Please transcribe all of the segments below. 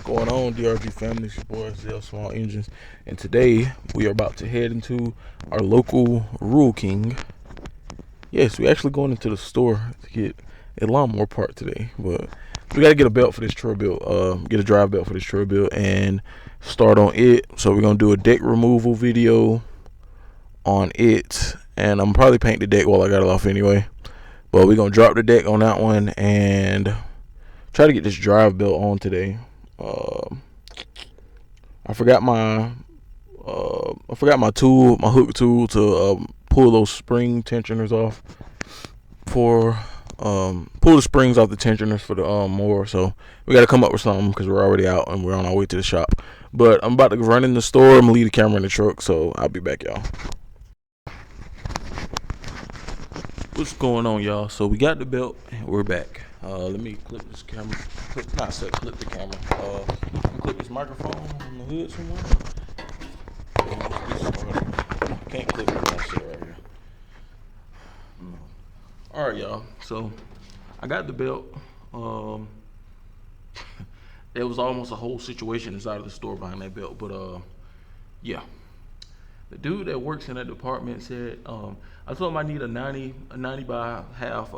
Going on, DRG family? It's your boy Zell Small Engines, and today we are about to head into our local Rural King. Yes, we actually going into the store to get a lawnmower part today, but we gotta get a belt for this Troy-Bilt, get a drive belt for this Troy-Bilt, and start on it. So we're gonna do a deck removal video on it, and I'm probably paint the deck while I got it off anyway. But we're gonna drop the deck on that one and try to get this drive belt on today. I forgot my tool, my hook tool to pull those spring tensioners off for pull the springs off the tensioners for the mower. So we got to come up with something because we're already out and we're on our way to the shop. But I'm about to run in the store. I'm gonna leave the camera in the truck, so I'll be back, y'all. What's going on, y'all? So we got the belt and we're back. Let me clip this camera. Clip the camera. Clip this microphone on the hood somewhere. Can't clip that shit right here. All right, y'all. So I got the belt. There was almost a whole situation inside of the store behind that belt, but yeah. The dude that works in that department said, I told him I need a 90 by half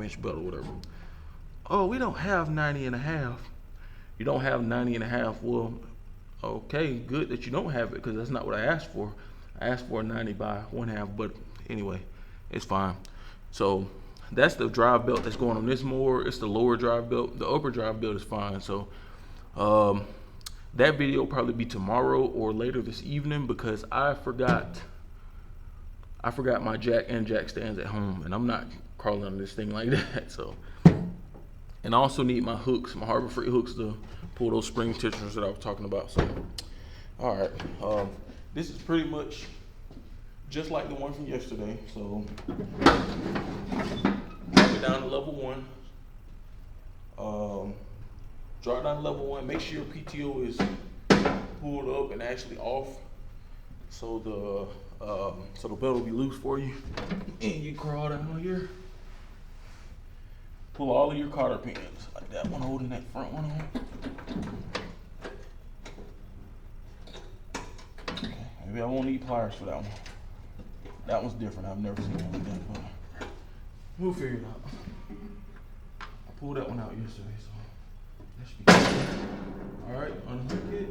inch belt or whatever. Oh, we don't have 90 and a half. You don't have 90 and a half. Well, okay, good that you don't have it because that's not what I asked for. I asked for a 90 by one half, but anyway, it's fine. So that's the drive belt that's going on this mower. It's the lower drive belt. The upper drive belt is fine. So that video will probably be tomorrow or later this evening because I forgot my jack and jack stands at home, and I'm not crawling on this thing like that. So, and I also need my hooks, my Harbor Freight hooks to pull those spring tensioners that I was talking about. So, all right, this is pretty much just like the one from yesterday. So, drop it down to level one. Drop down to level one. Make sure your PTO is pulled up and actually off, so the belt will be loose for you. And you crawl down here. Pull all of your cotter pins, like that one holding that front one on. Okay, maybe I won't need pliers for that one. That one's different. I've never seen one like that, but we'll figure it out. I pulled that one out yesterday, so that should be good. All right, unhook it.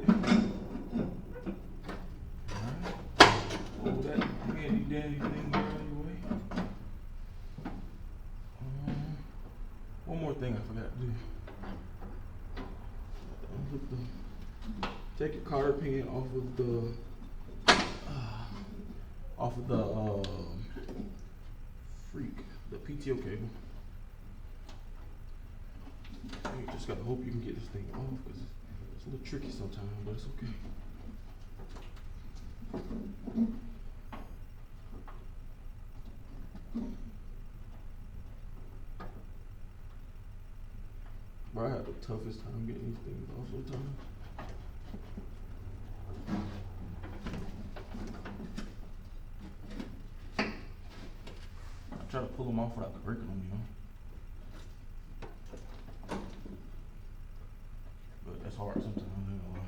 All right, pull that handy dandy thing out of your way. One more thing I forgot to do. Take your cotter pin off of the the PTO cable. You just gotta hope you can get this thing off because it's a little tricky sometimes, but it's okay. Bro, I had the toughest time getting these things off sometimes. I try to pull them off without the breaking them, but that's hard sometimes, I ain't gonna lie.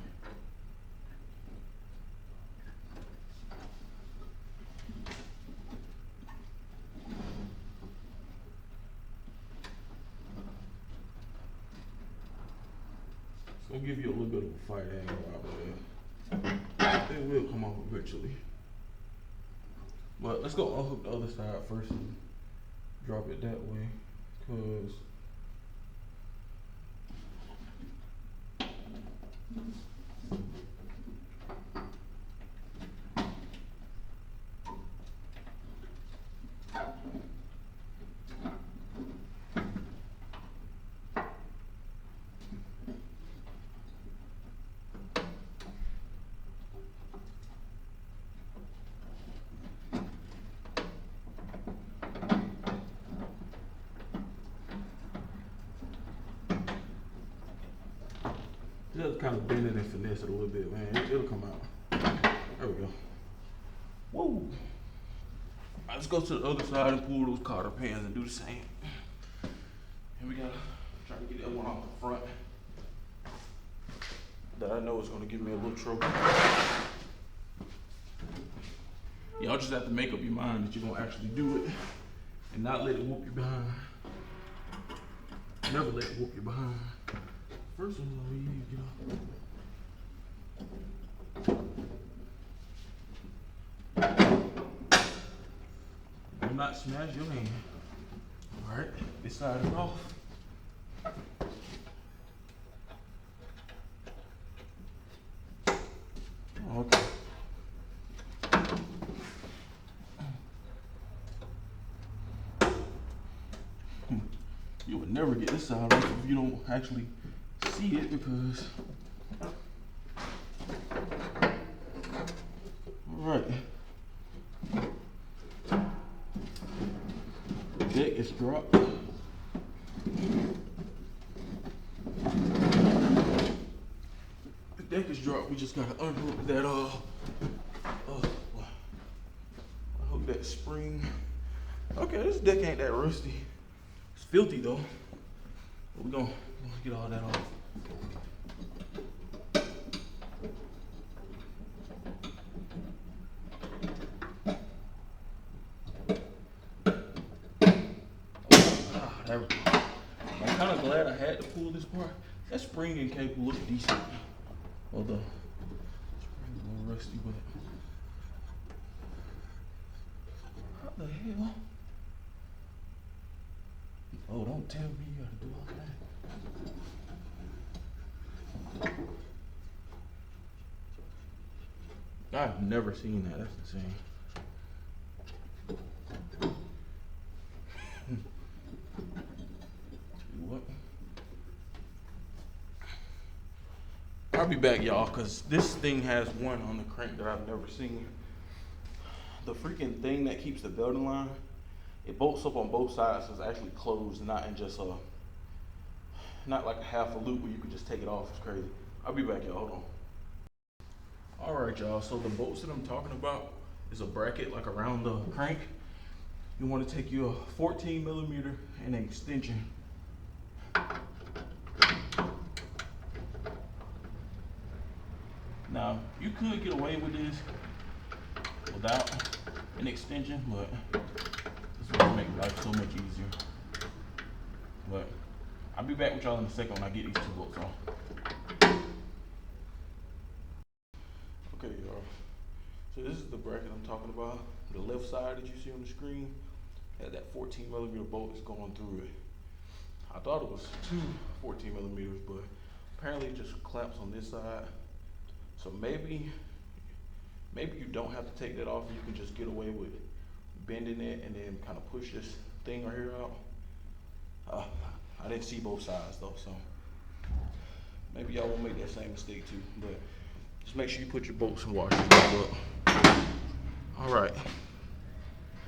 It's gonna give you a little bit of a fight, I ain't gonna lie, but it will come off eventually. But let's go unhook the other side first and drop it that way, cause just kind of bend it and finesse it a little bit, man. It'll come out. There we go. Whoa. Let's go to the other side and pull those cotter pins and do the same. And we gotta try to get that one off the front. that I know is gonna give me a little trouble. Y'all just have to make up your mind that you're gonna actually do it and not let it whoop you behind. Never let it whoop you behind. First one, get off. Do not smash your hand. All right, this side is off. Okay. You would never get this side off if you don't actually see it because. All right. The deck is dropped. The deck is dropped. We just gotta unhook that unhook that spring. Okay, this deck ain't that rusty. It's filthy though. But we're gonna get all that off. There we go. I'm kind of glad I had to pull this part. That spring and cable look decent. Although spring's a little rusty, but what the hell? Oh, don't tell me you gotta do all that. I've never seen that. That's insane. What? I'll be back, y'all, because this thing has one on the crank that I've never seen. The freaking thing that keeps the belt in line, it bolts up on both sides, so it's actually closed, not in just not like a half a loop where you can just take it off. It's crazy. I'll be back, y'all. Hold on. All right, y'all. So the bolts that I'm talking about is a bracket like around the crank. You want to take your 14 millimeter and an extension. Now, you could get away with this without an extension, but this will make life so much easier. But I'll be back with y'all in a second when I get these two bolts on. Okay, y'all. So this is the bracket I'm talking about. The left side that you see on the screen had that 14 millimeter bolt that's going through it. I thought it was two 14 millimeters, but apparently it just clamps on this side. So maybe you don't have to take that off and you can just get away with bending it and then kind of push this thing right here out. I didn't see both sides though, so maybe y'all won't make that same mistake too, but just make sure you put your bolts and washers back up. All right,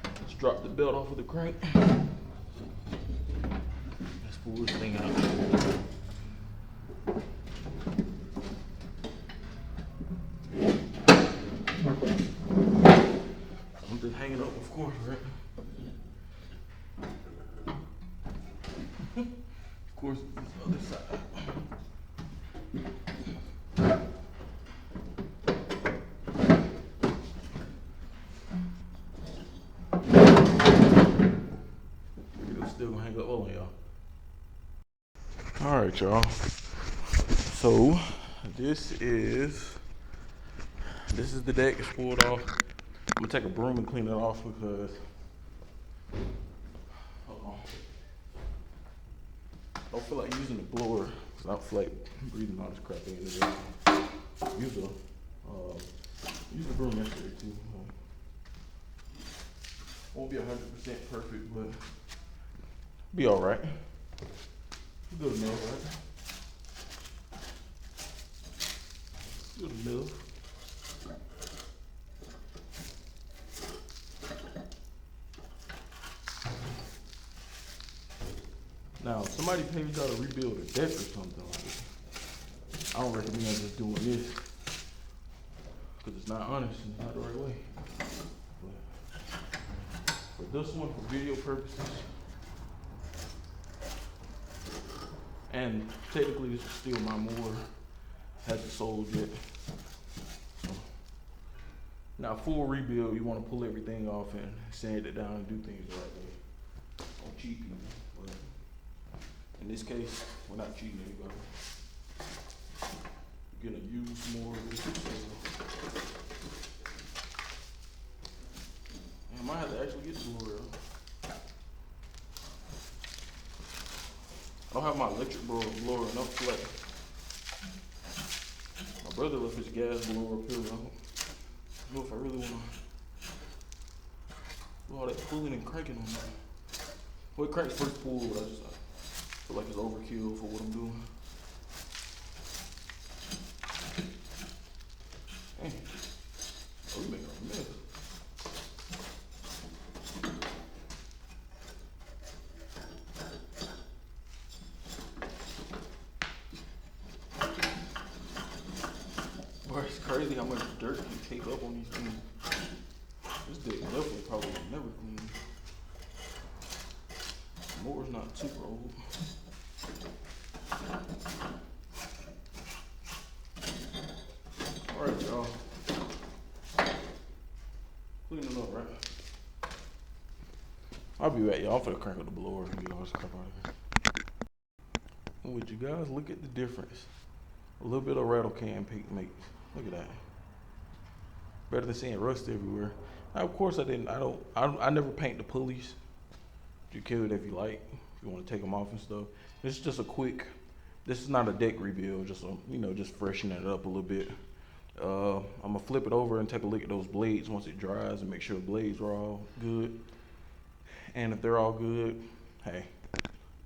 let's drop the belt off of the crank. Let's pull this thing out. Something hanging up, of course, right? Of course, it's this other side. It's still gonna hang up on y'all. All right, y'all. So this is the deck. It's pulled off. I'm gonna take a broom and clean it off because hold on. I don't feel like using the blower because I don't feel like breathing all this crap into there. Use the broom yesterday too. Won't be 100% perfect, but be all right. Good enough, right? Good enough. Now, somebody paid y'all to rebuild a deck or something like that. I don't recommend just doing this because it's not honest and it's not the right way. But for this one, for video purposes, and technically this is still my more hasn't sold yet. Now, full rebuild, you want to pull everything off and sand it down and do things the right way. Don't cheat people, but in this case, we're not cheating anybody. We're gonna use more of this. I might have to actually get the blower out. I don't have my electric blower enough flat. My brother left his gas blower up here. I don't know if I really want to do all that pulling and cranking on that. Well, it cranks first pull, but I feel like it's overkill for what I'm doing. Dang. Oh, we making a mess. Boy, it's crazy how much dirt can take up on these things. This deck definitely probably never clean. The mower's not super old. Alright, y'all. Cleaning up, right? I'll be back, y'all. I'm finna crank up the blower and get all this crap out of here. And would you guys look at the difference a little bit of rattle can paint makes? Look at that. Better than seeing rust everywhere. Now, of course, I never paint the pulleys. You kill it if you like. If you want to take them off and stuff. This is just a quick. This is not a deck rebuild. Just just freshen it up a little bit. I'm gonna flip it over and take a look at those blades once it dries and make sure the blades are all good. And if they're all good, hey.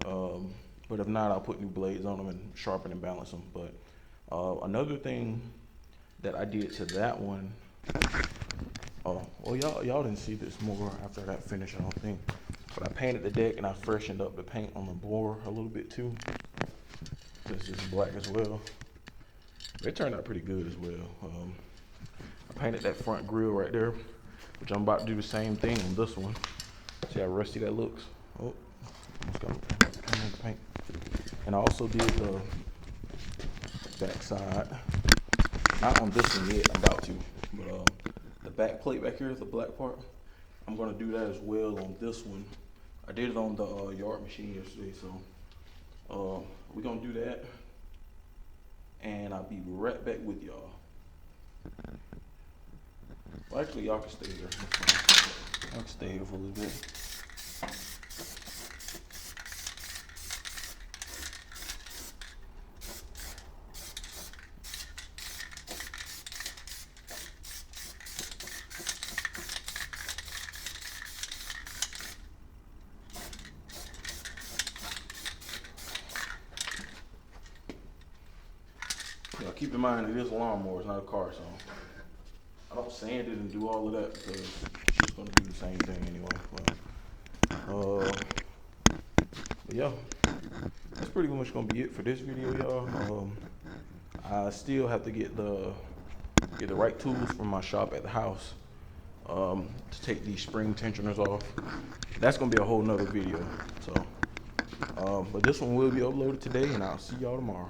But if not, I'll put new blades on them and sharpen and balance them. But another thing that I did to that one. Oh, well, y'all didn't see this more after I got finished, I don't think. But I painted the deck and I freshened up the paint on the bore a little bit too. This is black as well. It turned out pretty good as well. I painted that front grille right there, which I'm about to do the same thing on this one. See how rusty that looks? Oh, almost got the paint. And I also did the back side. Not on this one yet, I'm about to. But the back plate back here, the black part, I'm gonna do that as well on this one. I did it on the yard machine yesterday, so we're gonna do that. And I'll be right back with y'all. Well, actually, y'all can stay there. Y'all can stay here for a little bit. Now, keep in mind that this lawnmower is not a car, so I don't sand it and do all of that because she's gonna do the same thing anyway. But yeah, that's pretty much gonna be it for this video, y'all. I still have to get the right tools from my shop at the house to take these spring tensioners off. That's gonna be a whole nother video. So, but this one will be uploaded today, and I'll see y'all tomorrow.